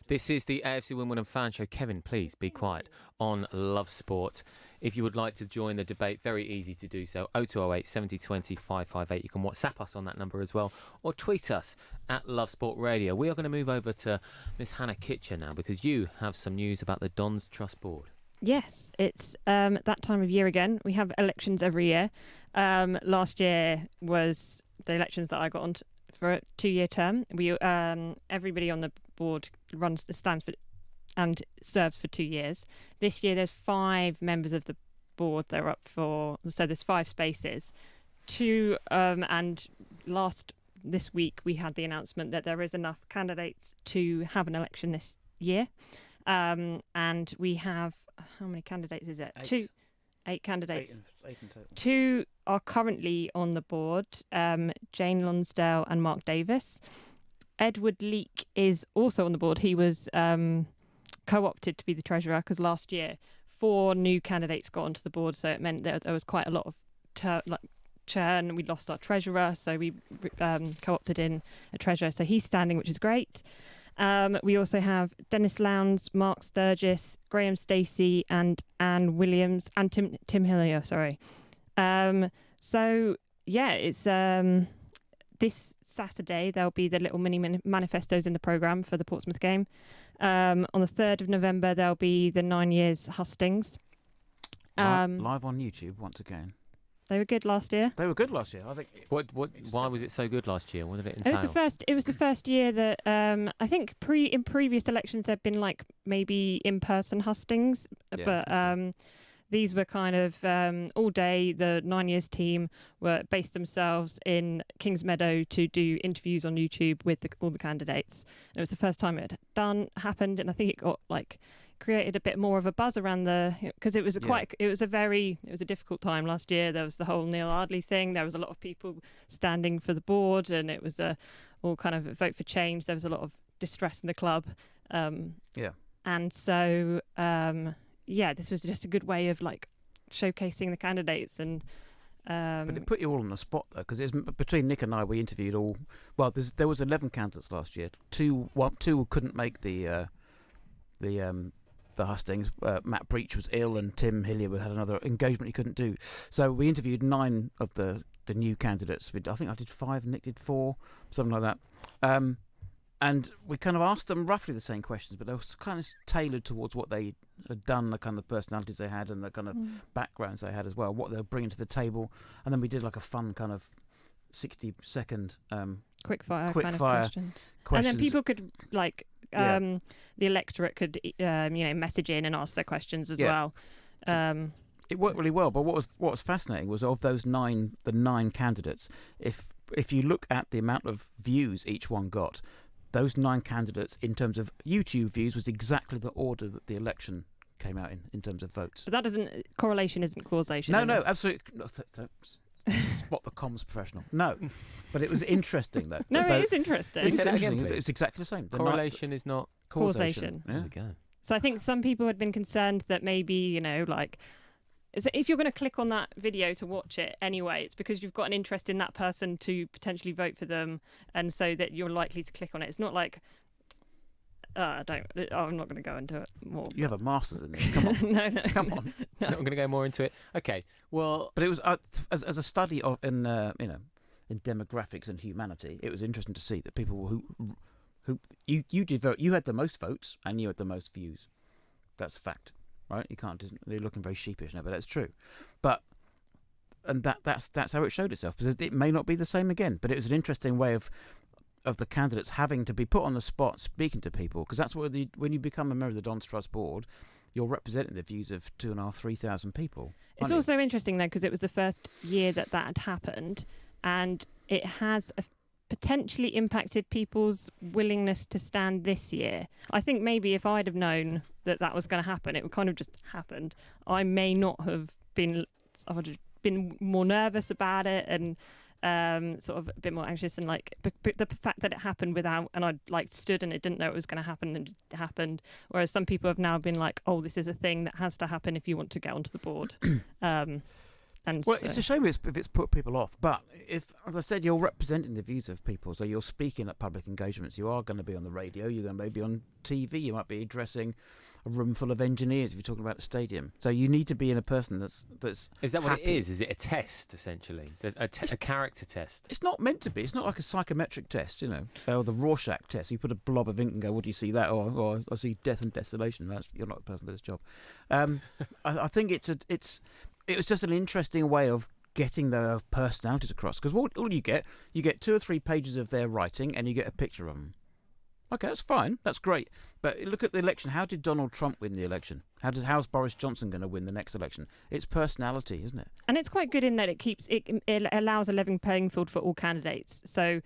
This is the AFC Wimbledon Fan Show. Kevin, please be quiet on Love Sport. If you would like to join the debate, very easy to do so. 0208 70 20 558. You can WhatsApp us on that number as well, or tweet us at Love Sport Radio. We are going to move over to Miss Hannah Kitchen now, because you have some news about the Dons Trust Board. Yes, it's that time of year again. We have elections every year. Last year was the elections that I got on for a 2-year term. We everybody on the board stands for and serves for 2 years. This year there's 5 members of the board that are up for, so there's 5 spaces. And this week we had the announcement that there is enough candidates to have an election this year. And we have, how many candidates is it? 8 candidates. 8 in total. 2 are currently on the board, Jane Lonsdale and Mark Davis. Edward Leake is also on the board. He was co-opted to be the treasurer because last year 4 new candidates got onto the board, so it meant that there was quite a lot of churn. We lost our treasurer, so we co-opted in a treasurer. So he's standing, which is great. We also have Dennis Lowndes, Mark Sturgis, Graham Stacey, and Anne Williams, and Tim Hillier. Sorry. So yeah, it's this Saturday there'll be the little mini manifestos in the programme for the Portsmouth game. On the 3rd of November there'll be the 9 years hustings. Live on YouTube once again. They were good last year. They were good last year, I think. Why was it so good last year? What did it entail? It was the first year that I think in previous elections there'd been like maybe in-person hustings, but these were kind of all day. The 9 years team were based themselves in Kingsmeadow to do interviews on YouTube with all the candidates. And it was the first time it had happened, and I think it got created a bit more of a buzz around because it was a difficult time last year. There was the whole Neil Ardley thing. There was a lot of people standing for the board, and it was all kind of a vote for change. There was a lot of distress in the club. And so this was just a good way of showcasing the candidates and. But it put you all on the spot though, because between Nick and I, we interviewed all. Well, there was 11 candidates last year. Two couldn't make the hustings. Matt Breach was ill, and Tim Hillier had another engagement he couldn't do. So we interviewed 9 of the new candidates. I think I did 5, Nick did 4, something like that. And we kind of asked them roughly the same questions, but they were kind of tailored towards what they had done, the kind of personalities they had, and the kind of backgrounds they had as well, what they were bringing to the table. And then we did a fun kind of 60-second quickfire kind of questions. And then people could the electorate could message in and ask their questions as well. It worked really well. But what was fascinating was of those 9 candidates, if you look at the amount of views each one got, those 9 candidates in terms of YouTube views was exactly the order that the election came out in terms of votes. But that doesn't correlation isn't causation. No, absolutely. Spot the comms professional. No, but it was interesting though. No, it is interesting. It's exactly the same. Correlation is not causation. There we go. So I think some people had been concerned that maybe if you're going to click on that video to watch it anyway, it's because you've got an interest in that person to potentially vote for them, and so that you're likely to click on it. It's not like I'm not going to go into it more. You have a master's in this. Come on. No. Come on. No. I'm going to go more into it. Okay. Well, but it was as a study of in demographics and humanity, it was interesting to see that people who you did vote, you had the most votes and you had the most views. That's a fact. Right, you can't. They're looking very sheepish now, but that's true. That's how it showed itself. Because it may not be the same again, but it was an interesting way of the candidates having to be put on the spot, speaking to people, because that's what when you become a member of the Dons Trust Board, you're representing the views of 2,500-3,000 people. It's also interesting though, because it was the first year that had happened, and it has potentially impacted people's willingness to stand this year. I think maybe if I'd have known that was going to happen, it would kind of just happened. I may not have been. I would have been more nervous about it, and sort of a bit more anxious, and like the fact that it happened without, and I like stood and it didn't know it was going to happen, and it happened. Whereas some people have now been like, oh, this is a thing that has to happen if you want to get onto the board. It's a shame if it's put people off, but if, as I said, you're representing the views of people, so you're speaking at public engagements, you are going to be on the radio, you're going to be on TV, you might be addressing a room full of engineers if you're talking about a stadium. So you need to be in a person that's Is that happy. what it is? Is it a test, essentially? A character test? It's not meant to be. It's not like a psychometric test, or the Rorschach test. You put a blob of ink and go, what do you see that? Or I see death and desolation. You're not the person for this job. I think it was just an interesting way of getting their personalities across, because all you get 2 or 3 pages of their writing and you get a picture of them. Okay, that's fine, that's great. But look at the election. How did Donald Trump win the election? How's Boris Johnson going to win the next election? It's personality, isn't it? And it's quite good in that it allows a level playing field for all candidates. So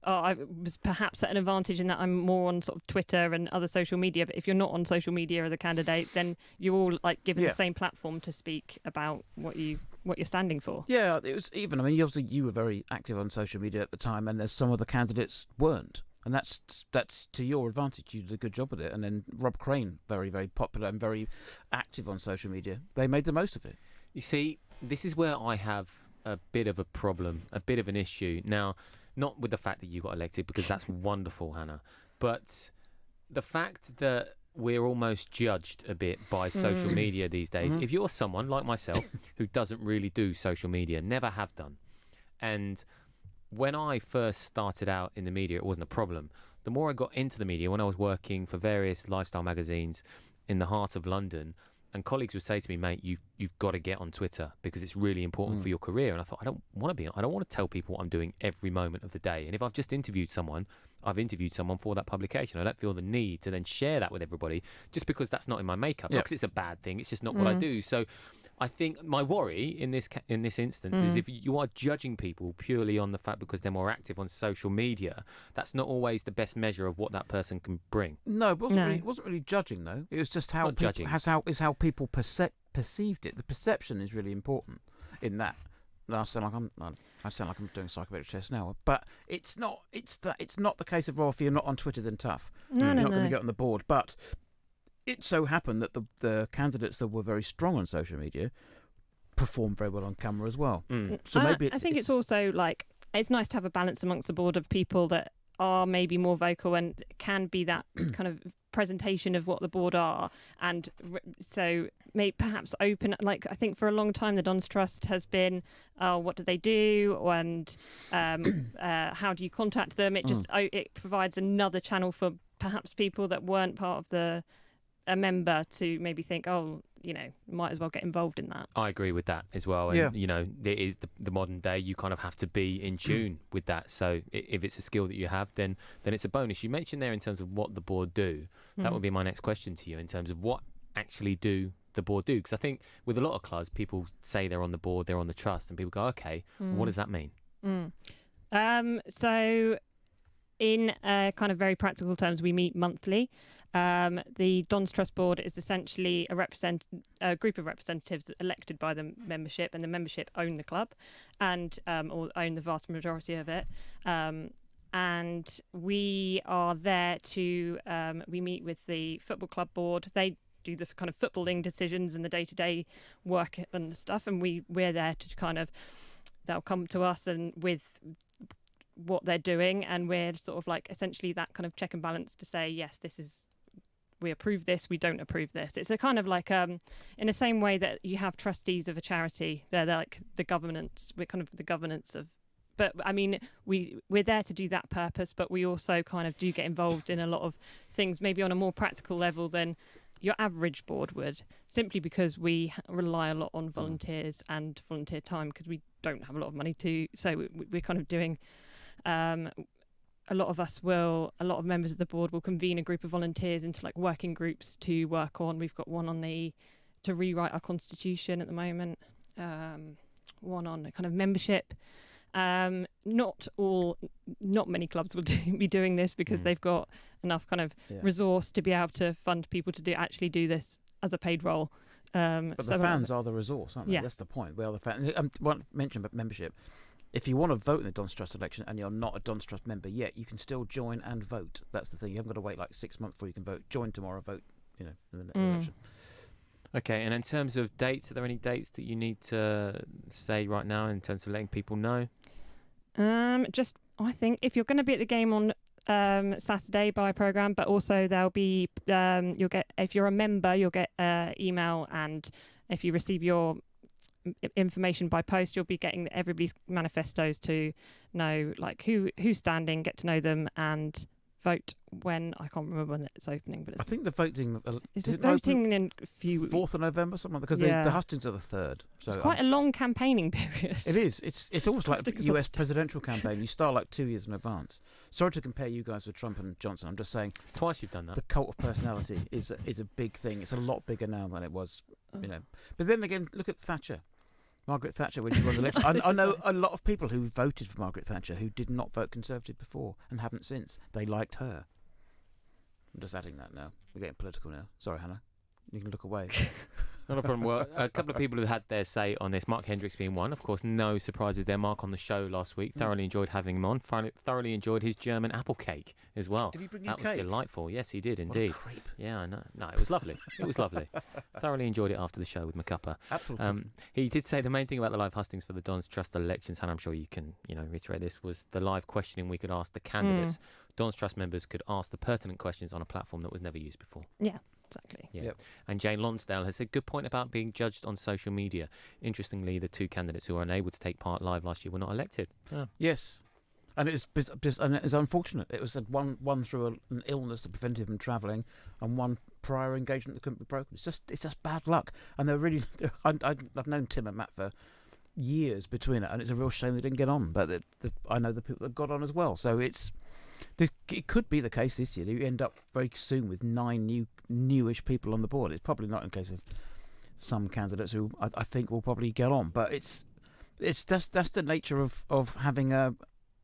I was perhaps at an advantage in that I'm more on sort of Twitter and other social media. But if you're not on social media as a candidate, then you're all like given the same platform to speak about what you're standing for. Yeah, it was even. I mean, obviously you were very active on social media at the time, and there's some of the candidates weren't. And that's to your advantage. You did a good job with it. And then Rob Crane, very, very popular and very active on social media. They made the most of it. You see, this is where I have a bit of a problem, a bit of an issue. Now, not with the fact that you got elected, because that's wonderful, Hannah, but the fact that we're almost judged a bit by social media these days. If you're someone like myself who doesn't really do social media, never have done, and when I first started out in the media, it wasn't a problem. The more I got into the media, when I was working for various lifestyle magazines in the heart of London, and colleagues would say to me, mate, you've got to get on Twitter because it's really important for your career. And I thought, I don't want to tell people what I'm doing every moment of the day. And if I've just interviewed someone, I've interviewed someone for that publication. I don't feel the need to then share that with everybody just because that's not in my makeup. Not because it's a bad thing. It's just not what I do. So I think my worry in this instance is if you are judging people purely on the fact because they're more active on social media, that's not always the best measure of what that person can bring. No, it wasn't really judging though. It was just how people perceived it. The perception is really important in that. I sound like I'm doing a psychometric test now, but it's not. It's not the case of, well, if you're not on Twitter, then tough. You're not going to get on the board. But it so happened that the candidates that were very strong on social media performed very well on camera as well. So maybe I think it's also like it's nice to have a balance amongst the board of people that are maybe more vocal and can be that kind of presentation of what the board are, and so maybe perhaps open, like I think for a long time the Dons Trust has been what do they do, and how do you contact them. It just it provides another channel for perhaps people that weren't part of a member to maybe think, might as well get involved in that. I agree with that as well. And, it is the modern day. You kind of have to be in tune with that. So if it's a skill that you have, then it's a bonus. You mentioned there in terms of what the board do. That would be my next question to you in terms of what actually do the board do? Because I think with a lot of clubs, people say they're on the board, they're on the trust, and people go, okay, what does that mean? So in kind of very practical terms, we meet monthly. The Dons Trust Board is essentially a group of representatives elected by the membership, and the membership own the club and or own the vast majority of it. And we are there to, we meet with the football club board. They do the kind of footballing decisions and the day-to-day work and stuff, and we're there to kind of, they'll come to us and with what they're doing, and we're sort of like essentially that kind of check and balance to say, yes, this is, we approve this, we don't approve this. It's a kind of like in the same way that you have trustees of a charity, they're like the governance, we're kind of the governance of, but I mean we're there to do that purpose, but we also kind of do get involved in a lot of things maybe on a more practical level than your average board would, simply because we rely a lot on volunteers and volunteer time because we don't have a lot of money to, so we're kind of doing a lot of members of the board will convene a group of volunteers into like working groups to work on. We've got one on to rewrite our constitution at the moment, one on kind of membership. Not many clubs will be doing this because they've got enough kind of resource to be able to fund people to actually do this as a paid role. But the fans are the resource, aren't they? Yeah. That's the point. Well, the fans. I won't mention about membership. if you want to vote in the Don's Trust election and you're not a Don's Trust member yet, you can still join and vote. That's the thing. You haven't got to wait like 6 months before you can vote. Join tomorrow, vote, in the election. Okay, and in terms of dates, are there any dates that you need to say right now in terms of letting people know? I think if you're going to be at the game on Saturday by programme, but also there'll be you'll get, if you're a member, you'll get email, and if you receive your information by post, you'll be getting everybody's manifestos to know like who's standing, get to know them, and vote when, I can't remember when it's opening, but I think the voting is it voting in a few 4th of November, something like that, because the hustings are the 3rd. So it's quite a long campaigning period. It is. It's almost like the US presidential campaign. You start like 2 years in advance. Sorry to compare you guys with Trump and Johnson. I'm just saying it's twice you've done that. The cult of personality is a big thing. It's a lot bigger now than it was, But then again, look at Thatcher. Margaret Thatcher, when she won the election. I know a lot of people who voted for Margaret Thatcher who did not vote Conservative before and haven't since. They liked her. I'm just adding that now. We're getting political now. Sorry, Hannah. You can look away. Not a problem. Well, a couple of people who had their say on this, Mark Hendricks being one. Of course, no surprises there. Mark on the show last week. Thoroughly enjoyed having him on. Thoroughly enjoyed his German apple cake as well. Did he bring you that cake? Was delightful. Yes, he did indeed. What a creep. Yeah, I know. No, it was lovely. It was lovely. Thoroughly enjoyed it after the show with my cuppa. Absolutely. He did say the main thing about the live hustings for the Don's Trust elections, and I'm sure you can, reiterate this, was the live questioning we could ask the candidates. Don's Trust members could ask the pertinent questions on a platform that was never used before. Yeah. Exactly. Yeah. Yep. And Jane Lonsdale has a good point about being judged on social media. Interestingly, the 2 candidates who were unable to take part live last year were not elected. Oh. Yes. And it's unfortunate. It was one through an illness that prevented him travelling, and one prior engagement that couldn't be broken. It's just bad luck. And they're really. I've known Tim and Matt for years between it, and it's a real shame they didn't get on. But I know the people that got on as well. So it could be the case this year that you end up very soon with 9 newish people on the board. It's probably not in case of some candidates who I think will probably get on, but that's the nature of having an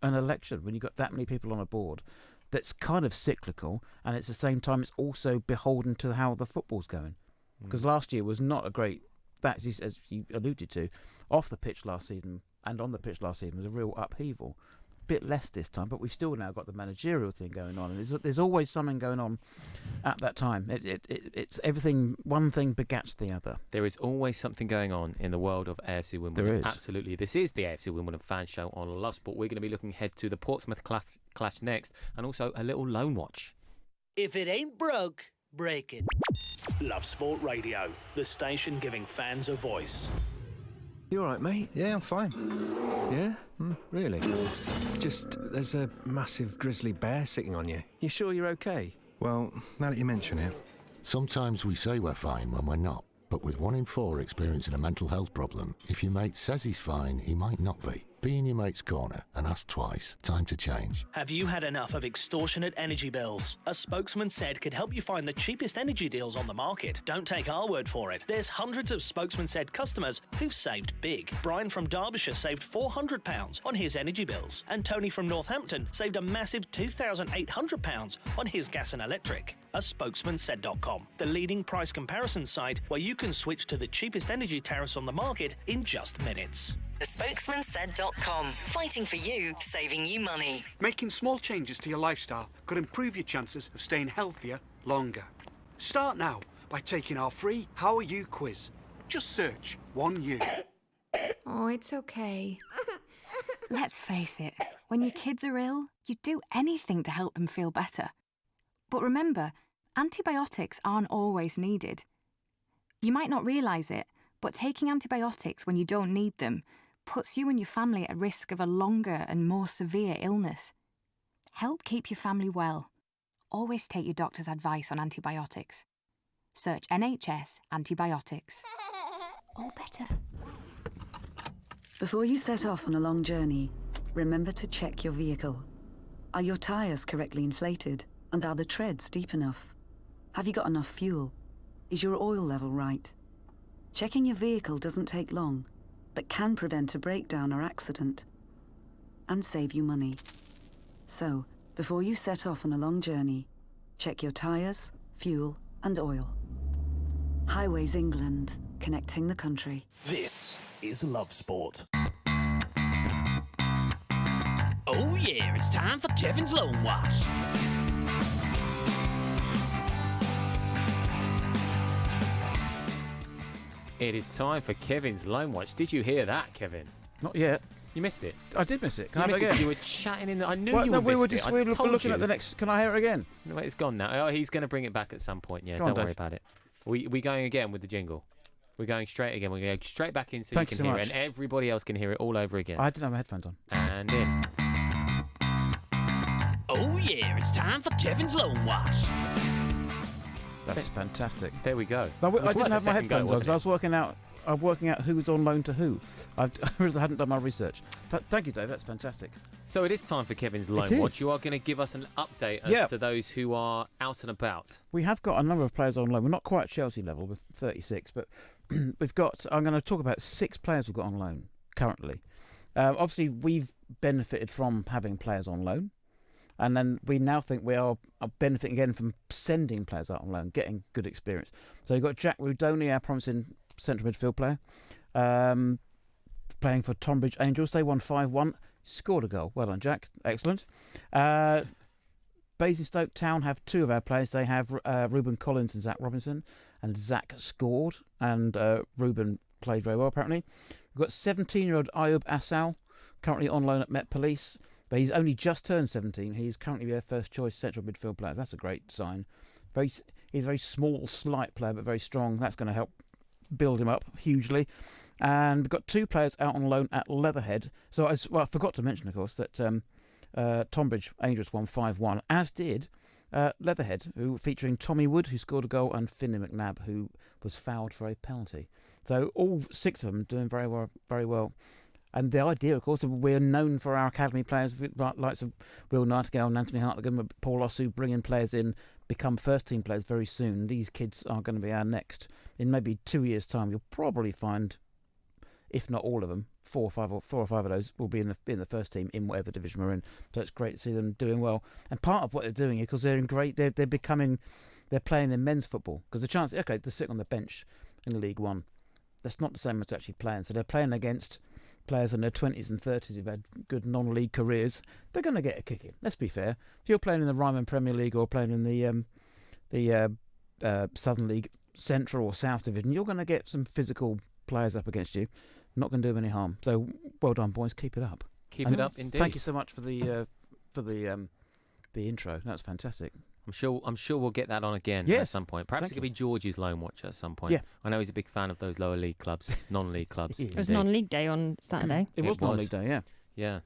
election when you've got that many people on a board. That's kind of cyclical, and at the same time it's also beholden to how the football's going. Because last year was not a great, as you alluded to, off the pitch last season and on the pitch last season was a real upheaval. Bit less this time, but we've still now got the managerial thing going on, and there's always something going on at that time. It's everything. One thing begats the other. There is always something going on in the world of AFC Wimbledon. There is. Absolutely. This is the AFC Wimbledon fan show on Love Sport. We're going to be looking ahead to the Portsmouth clash next, and also a little loan watch. If it ain't broke, break it. Love Sport Radio, the station giving fans a voice. You all right, mate? Yeah, I'm fine. Yeah? Really? It's just, there's a massive grizzly bear sitting on you. You sure you're okay? Well, now that you mention it, sometimes we say we're fine when we're not. But with 1 in 4 experiencing a mental health problem, if your mate says he's fine, he might not be. Be in your mate's corner and ask twice. Time to change. Have you had enough of extortionate energy bills? A spokesman said could help you find the cheapest energy deals on the market. Don't take our word for it. There's hundreds of spokesman said customers who've saved big. Brian from Derbyshire saved £400 on his energy bills, and Tony from Northampton saved a massive £2,800 on his gas and electric. A spokesmansaid.com, the leading price comparison site where you can switch to the cheapest energy tariffs on the market in just minutes. AspokesmanSaid.com. Fighting for you, saving you money. Making small changes to your lifestyle could improve your chances of staying healthier longer. Start now by taking our free How Are You quiz. Just search 1U. Oh, it's okay. Let's face it, when your kids are ill, you'd do anything to help them feel better. But remember, antibiotics aren't always needed. You might not realise it, but taking antibiotics when you don't need them puts you and your family at risk of a longer and more severe illness. Help keep your family well. Always take your doctor's advice on antibiotics. Search NHS antibiotics. All better. Before you set off on a long journey, remember to check your vehicle. Are your tyres correctly inflated? And are the treads deep enough? Have you got enough fuel? Is your oil level right? Checking your vehicle doesn't take long, but can prevent a breakdown or accident, and save you money. So, before you set off on a long journey, check your tyres, fuel, and oil. Highways England, connecting the country. This is Love Sport. Oh yeah, it's time for Kevin's Loan Watch. It is time for Kevin's Loan Watch. Did you hear that, Kevin? Not yet. You missed it. I did miss it. Can You I have missed it it. again? You were chatting in the... I knew Well, you no, would we miss were it. just I told looking you. at the next. Can I hear it again? No, it's gone now. Oh, he's going to bring it back at some point. Yeah, Go on, don't worry Dave. about it. We going again with the jingle. We're going straight again. We're going to go straight back in so Thank you you can so hear much. it, and everybody else can hear it all over again. I didn't have my headphones on. And in. Oh yeah, it's time for Kevin's Loan Watch. That's fantastic. There we go. No, It was I didn't worth a have my second go, headphones on wasn't because I was working out. I'm working out who's on loan to who. I hadn't done my research. Thank you, Dave. That's fantastic. So it is time for Kevin's It Loan Watch. is. You are going to give us an update as to those who are out and about. We have got a number of players on loan. We're not quite at Chelsea level with 36, but we've got. I'm going to talk about 6 players we've got on loan currently. Obviously, we've benefited from having players on loan, and then we now think we are benefiting again from sending players out on loan, getting good experience. So you've got Jack Rudoni, our promising central midfield player, playing for Tonbridge Angels. They won 5-1. Scored a goal. Well done, Jack. Excellent. Basingstoke Town have 2 of our players. They have Ruben Collins and Zach Robinson. And Zach scored. And Ruben played very well, apparently. We've got 17-year-old Ayub Assal, currently on loan at Met Police. But he's only just turned 17. He's currently their first choice central midfield player. That's a great sign. He's a very small, slight player, but very strong. That's going to help build him up hugely. And we've got 2 players out on loan at Leatherhead. So I forgot to mention, of course, that Tonbridge Angels won 5-1, as did Leatherhead, who featuring Tommy Wood, who scored a goal, and Finlay McNabb, who was fouled for a penalty. So all 6 of them doing very well, very well. And the idea, of course, we're known for our academy players, likes of Will Nightingale and Anthony Hartigan, Paul Ossu, bringing players in, become first-team players very soon. These kids are going to be our next. In maybe 2 years' time, you'll probably find, if not all of them, 4 or 5 of those will be in the first team in whatever division we're in. So it's great to see them doing well. And part of what they're doing is because they're playing in men's football. Because the chance, they're sitting on the bench in League One. That's not the same as actually playing. So they're playing against players in their 20s and 30s who've had good non-league careers. They're going to get a kick in. Let's be fair. If you're playing in the Ryman Premier League or playing in the Southern League Central or South Division, you're going to get some physical players up against you. Not going to do them any harm. So well done, boys. Keep it up. Keep it up, indeed. Thank you so much for the intro. That's fantastic. I'm sure we'll get that on again at some point. Perhaps it could be George's Loan Watch at some point. Yeah. I know he's a big fan of those lower league clubs, non-league clubs. It was non-league day on Saturday. It was non-league day, yeah. Yeah.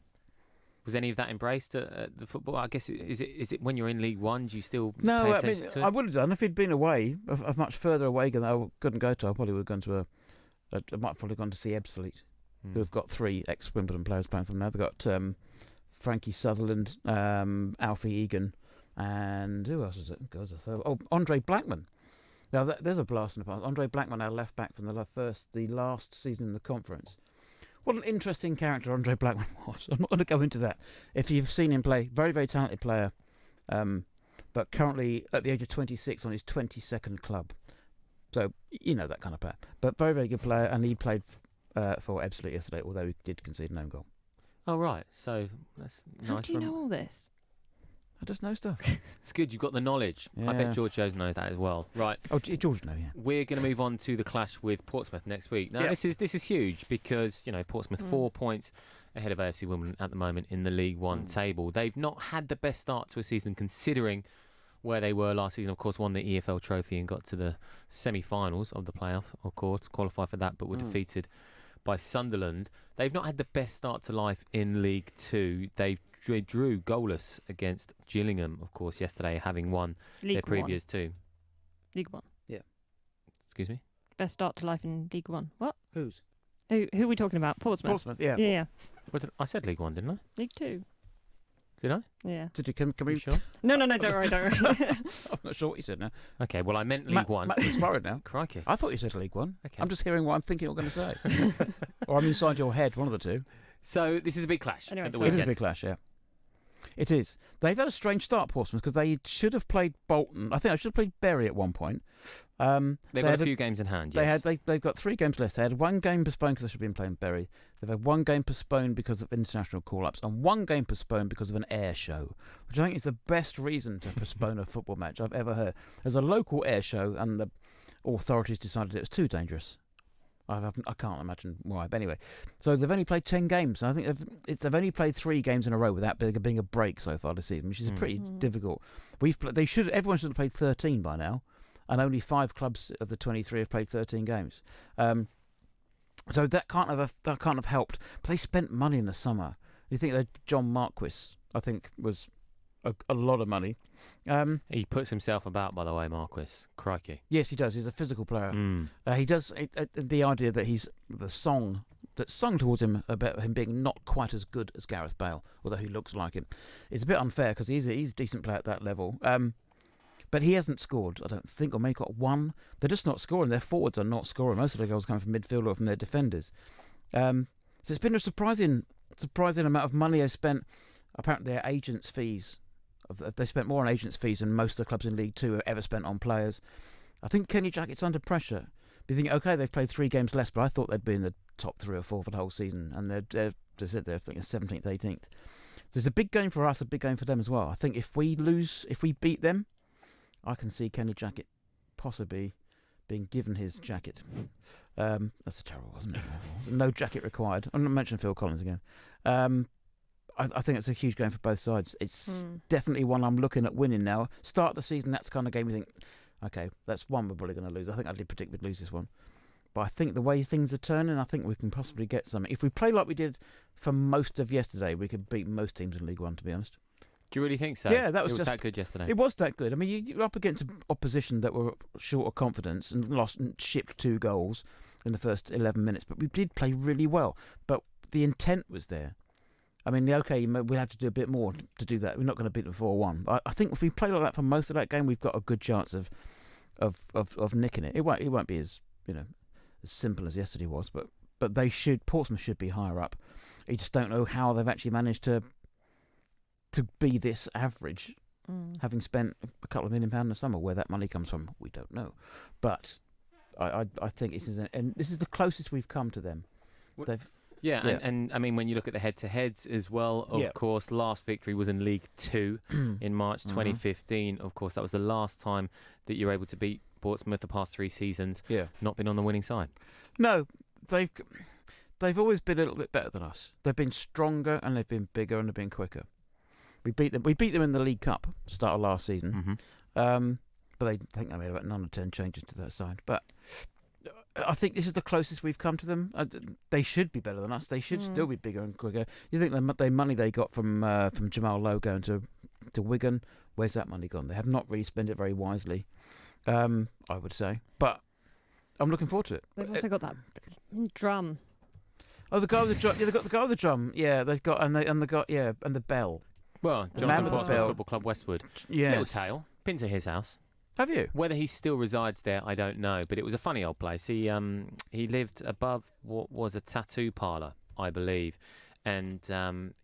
Was any of that embraced at the football? I guess is it when you're in League One? Do you still pay attention to it? I would have done if he'd been away, much further away than I couldn't go to. I probably would have gone to I might probably gone to see Ebbsfleet, who have got 3 ex-Wimbledon players playing for them now. They've got Frankie Sutherland, Alfie Egan, and who else was it? God, the third. Oh, Andre Blackman. Now there's a blast in the past. Andre Blackman, our left back from the last season in the conference. What an interesting character Andre Blackman was. I'm not going to go into that. If you've seen him play, very, very talented player, but currently at the age of 26 on his 22nd club. So, you know, that kind of player. But very, very good player, and he played for Ebbsfleet yesterday, although he did concede an own goal. Oh, right. So that's nice. How do you know all this? I just know stuff. It's good. You've got the knowledge. Yeah. I bet George Jones knows that as well. Right. Oh, George knows, yeah. We're going to move on to the clash with Portsmouth next week. Now, this is huge because, you know, Portsmouth 4 points ahead of AFC Wimbledon at the moment in the League One table. They've not had the best start to a season considering where they were last season. Of course, won the EFL trophy and got to the semi-finals of the playoff, of course, qualified for that, but were defeated by Sunderland. They've not had the best start to life in League Two. They drew goalless against Gillingham, of course, yesterday, having won their previous 2. League One. Yeah. Excuse me? Best start to life in League One. What? Who are we talking about? Portsmouth. Portsmouth, yeah. Yeah. I said League One, didn't I? League Two. Did I? Yeah. Did you? Can we? Sure? No, don't worry. I'm not sure what you said now. Okay, well, I meant League One. Matt's worried now. Crikey. I thought you said League One. Okay. I'm just hearing what I'm thinking you're going to say. Or I'm inside your head, one of the two. So this is a big clash at the It weekend. is a big clash, yeah. It is. They've had a strange start, Portsmouth, because they should have played Bolton. I think I should have played Bury at one point. They've got a few games in hand, yes. They've got 3 games left. They had 1 game postponed because they should have been playing Bury. They've had 1 game postponed because of international call-ups and 1 game postponed because of an air show, which I think is the best reason to postpone a football match I've ever heard. There's a local air show and the authorities decided it was too dangerous. I can't imagine why. But anyway, so they've only played 10 games. I think they've only played 3 games in a row without being a break so far this season, which is pretty difficult. Everyone should have played 13 by now. And only 5 clubs of the 23 have played 13 games. So that can't have helped. But they spent money in the summer. You think that John Marquis, I think, was a lot of money. He puts himself about, by the way, Marquis. Crikey. Yes, he does. He's a physical player. He does. The idea that he's the song that's sung towards him about him being not quite as good as Gareth Bale, although he looks like him, is a bit unfair because he's a decent player at that level. But he hasn't scored, I don't think, or maybe got 1. They're just not scoring. Their forwards are not scoring. Most of their goals come from midfield or from their defenders. So it's been a surprising amount of money they've spent. Apparently their agents' fees, they spent more on agents' fees than most of the clubs in League 2 have ever spent on players. I think Kenny Jackett's under pressure. But you think, OK, they've played 3 games less, but I thought they'd be in the top 3 or 4 for the whole season. And they're 17th, 18th. So it's a big game for us, a big game for them as well. I think if we beat them, I can see Kenny Jackett possibly being given his jacket. That's terrible, wasn't it? No jacket required. I'm not mentioning Phil Collins again. I think it's a huge game for both sides. It's definitely one I'm looking at winning now. Start of the season, that's the kind of game you think, okay, that's one we're probably going to lose. I think I did predict we'd lose this one. But I think the way things are turning, I think we can possibly get something. If we play like we did for most of yesterday, we could beat most teams in League One, to be honest. Do you really think so? Yeah, it was that good yesterday. It was that good. I mean, you're up against an opposition that were short of confidence and shipped 2 goals in the first 11 minutes. But we did play really well. But the intent was there. I mean, okay, we'll have to do a bit more to do that. We're not going to beat them 4-1. But I think if we play like that for most of that game, we've got a good chance of nicking it. It won't be as as simple as yesterday was. But Portsmouth should be higher up. You just don't know how they've actually managed to be this average, having spent a couple of £1 million in the summer. Where that money comes from, we don't know. But I think this is the closest we've come to them. And I mean, when you look at the head-to-heads as well, of course, last victory was in League 2 in March 2015. Of course, that was the last time that you were able to beat Portsmouth the past 3 seasons. Not been on the winning side. No, they've always been a little bit better than us. They've been stronger and they've been bigger and they've been quicker. We beat them in the League Cup start of last season. But I think they made about 9 or 10 changes to that side. But I think this is the closest we've come to them. They should be better than us. They should still be bigger and quicker. You think the money they got from Jamal Lowe going to Wigan, where's that money gone? They have not really spent it very wisely, I would say. But I'm looking forward to it. They've also got that drum. Oh, the guy with the drum. Yeah, they've got the guy with the drum. Yeah, they've got and the bell. Well, Jonathan Portsmouth Football Club Westwood. Yeah. Little tale. Been to his house. Have you? Whether he still resides there, I don't know. But it was a funny old place. He lived above what was a tattoo parlour, I believe. And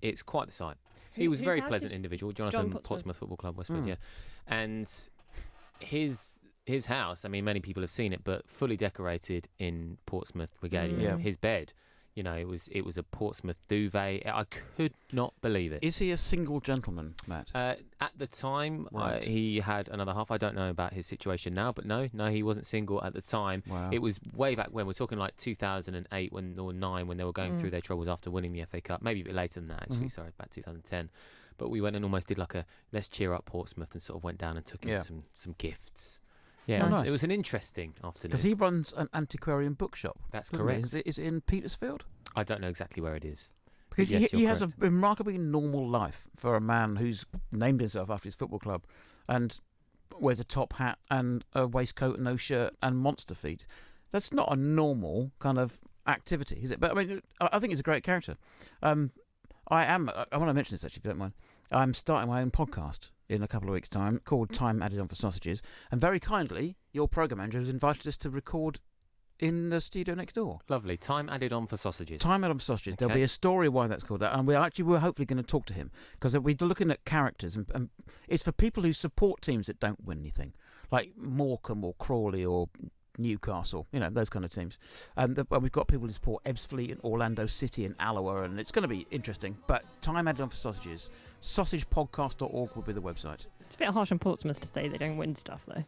it's quite the sight. He was a very pleasant individual, Jonathan Portsmouth Football Club Westwood, yeah. And his house, I mean, many people have seen it, but fully decorated in Portsmouth regalia. His bed, it was a Portsmouth duvet. I could not believe it. Is he a single gentleman, Matt? At the time, he had another half. I don't know about his situation now, but no, he wasn't single at the time. Wow. It was way back when. We're talking like 2008 or 2009 when they were going through their troubles after winning the FA Cup. Maybe a bit later than that, actually. Sorry, about 2010. But we went and almost did like a let's cheer up Portsmouth and sort of went down and took him some gifts. Yeah, nice. It was an interesting afternoon. Because he runs an antiquarian bookshop. That's correct. Is it in Petersfield? I don't know exactly where it is. Because he has a remarkably normal life for a man who's named himself after his football club and wears a top hat and a waistcoat and no shirt and monster feet. That's not a normal kind of activity, is it? But I mean, I think he's a great character. I want to mention this actually, if you don't mind. I'm starting my own podcast in a couple of weeks' time called Time Added On for Sausages. And very kindly, your programme manager has invited us to record in the studio next door. Lovely. Time Added On for Sausages. Time Added On for Sausages. Okay. There'll be a story why that's called that. And we're hopefully going to talk to him because we're looking at characters. And it's for people who support teams that don't win anything. like Morecambe or Crawley or Newcastle, those kind of teams. And we've got people who support Ebbsfleet and Orlando City and Alloa, and it's going to be interesting. But time added on for sausages. Sausagepodcast.org will be the website. It's a bit harsh on Portsmouth to say they don't win stuff, though.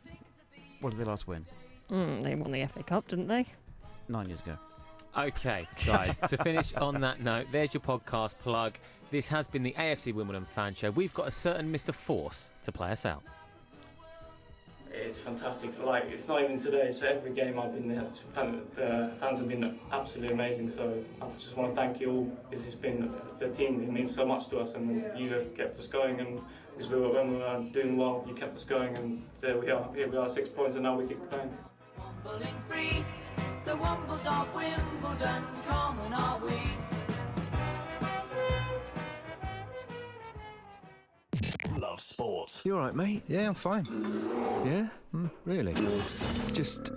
What did they last win? They won the FA Cup, didn't they? 9 years ago. Okay, guys, to finish on that note, there's your podcast plug. This has been the AFC Wimbledon fan show. We've got a certain Mr. Force to play us out. It's fantastic. Like, it's not even today, so every game I've been there, the fans have been absolutely amazing. So I just want to thank you all, because it's been the team. It means so much to us, and you kept us going. And because when we were doing well, you kept us going, and there we are. Here we are, 6 points, and now we keep going. Free, the Wombles of Wimbledon, common are we. Love sport. You all right, mate? Yeah, I'm fine. Yeah? Really? It's just...